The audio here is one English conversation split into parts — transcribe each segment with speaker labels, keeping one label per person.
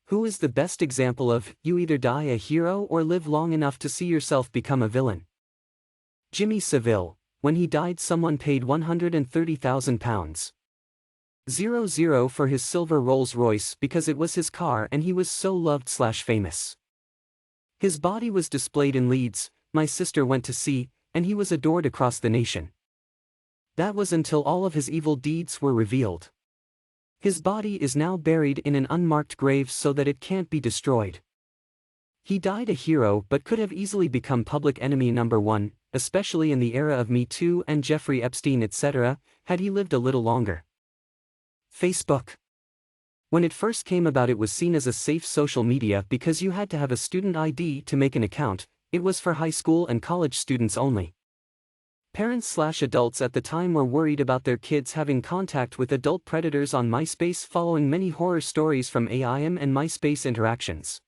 Speaker 1: Who is the best example of, you either die a hero or live long enough to see yourself become a villain? Jimmy Savile. When he died, someone paid £130,000. 00 for his silver Rolls-Royce because it was his car and he was so loved/famous. His body was displayed in Leeds, my sister went to see, and he was adored across the nation. That was until all of his evil deeds were revealed. His body is now buried in an unmarked grave so that it can't be destroyed. He died a hero but could have easily become public enemy number one, especially in the era of Me Too and Jeffrey Epstein etc., had he lived a little longer. Facebook. When it first came about, it was seen as a safe social media because you had to have a student ID to make an account. It was for high school and college students only. Parents/adults at the time were worried about their kids having contact with adult predators on MySpace following many horror stories from AIM and MySpace interactions.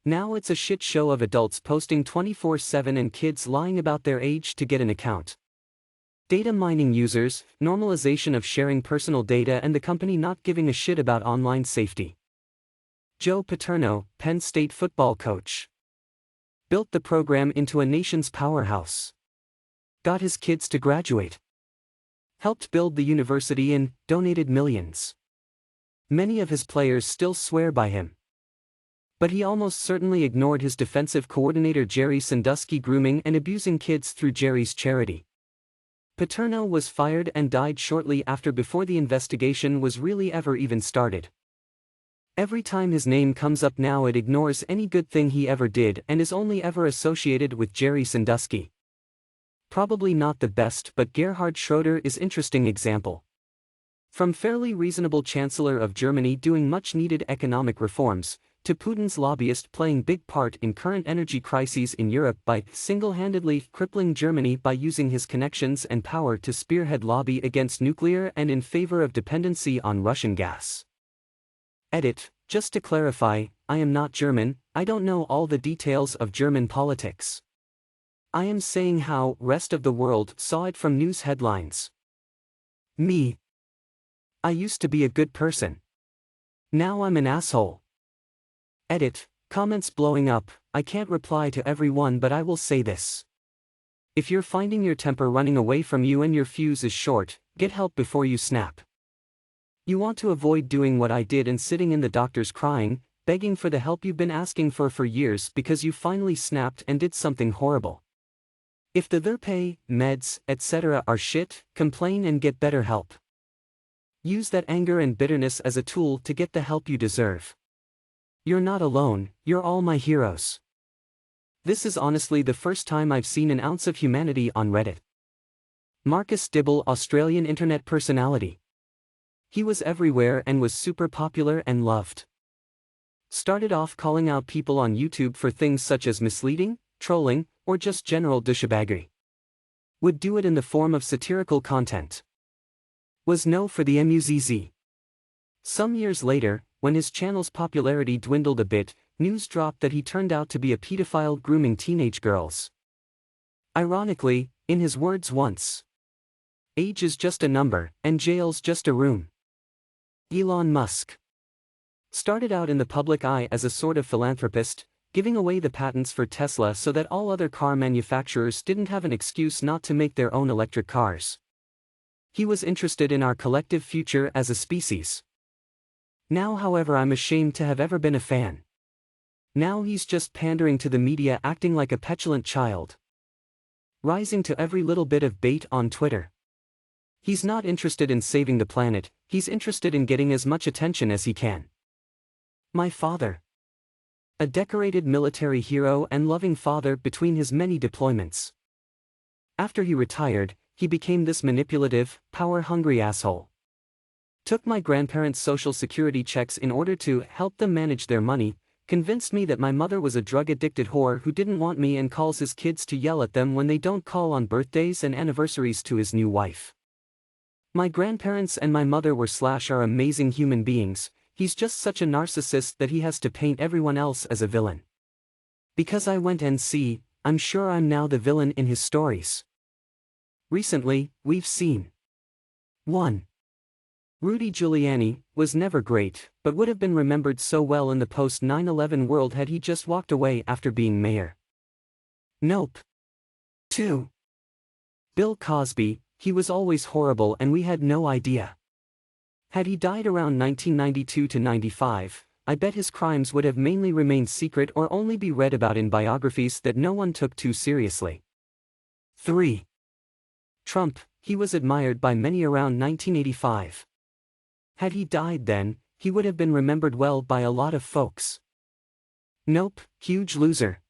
Speaker 1: Now it's a shit show of adults posting 24/7 and kids lying about their age to get an account. Data mining users, normalization of sharing personal data, and the company not giving a shit about online safety. Joe Paterno, Penn State football coach, built the program into a nation's powerhouse. Got his kids to graduate. Helped build the university and donated millions. Many of his players still swear by him. But he almost certainly ignored his defensive coordinator Jerry Sandusky grooming and abusing kids through Jerry's charity. Paterno was fired and died shortly after, before the investigation was really ever even started. Every time his name comes up now, it ignores any good thing he ever did and is only ever associated with Jerry Sandusky. Probably not the best, but Gerhard Schroeder is interesting example. From fairly reasonable Chancellor of Germany doing much needed economic reforms, to Putin's lobbyist playing big part in current energy crises in Europe by single-handedly crippling Germany by using his connections and power to spearhead lobby against nuclear and in favor of dependency on Russian gas. Edit. Just to clarify, I am not German, I don't know all the details of German politics. I am saying how rest of the world saw it from news headlines. Me. I used to be a good person. Now I'm an asshole. Edit. Comments blowing up. I can't reply to everyone, but I will say this. If you're finding your temper running away from you and your fuse is short, get help before you snap. You want to avoid doing what I did and sitting in the doctors crying, begging for the help you've been asking for years because you finally snapped and did something horrible. If the therapy, meds, etc. are shit, complain and get better help. Use that anger and bitterness as a tool to get the help you deserve. You're not alone, you're all my heroes. This is honestly the first time I've seen an ounce of humanity on Reddit. Marcus Dibble, Australian internet personality. He was everywhere and was super popular and loved. Started off calling out people on YouTube for things such as misleading, trolling, or just general douchebaggery. Would do it in the form of satirical content. Was known for the MUZZ. Some years later, when his channel's popularity dwindled a bit, news dropped that he turned out to be a pedophile grooming teenage girls. Ironically, in his words once, age is just a number, and jail's just a room. Elon Musk started out in the public eye as a sort of philanthropist, giving away the patents for Tesla so that all other car manufacturers didn't have an excuse not to make their own electric cars. He was interested in our collective future as a species. Now, however, I'm ashamed to have ever been a fan. Now he's just pandering to the media, acting like a petulant child. Rising to every little bit of bait on Twitter. He's not interested in saving the planet, he's interested in getting as much attention as he can. My father. A decorated military hero and loving father between his many deployments. After he retired, he became this manipulative, power-hungry asshole. Took my grandparents' social security checks in order to help them manage their money, convinced me that my mother was a drug-addicted whore who didn't want me, and calls his kids to yell at them when they don't call on birthdays and anniversaries to his new wife. My grandparents and my mother are amazing human beings. He's just such a narcissist that he has to paint everyone else as a villain. Because I went NC, I'm sure I'm now the villain in his stories. Recently, we've seen 1. Rudy Giuliani was never great, but would have been remembered so well in the post-9/11 world had he just walked away after being mayor. Nope. 2. Bill Cosby, he was always horrible and we had no idea. Had he died around 1992 to 95, I bet his crimes would have mainly remained secret or only be read about in biographies that no one took too seriously. 3. Trump, he was admired by many around 1985. Had he died then, he would have been remembered well by a lot of folks. Nope, huge loser.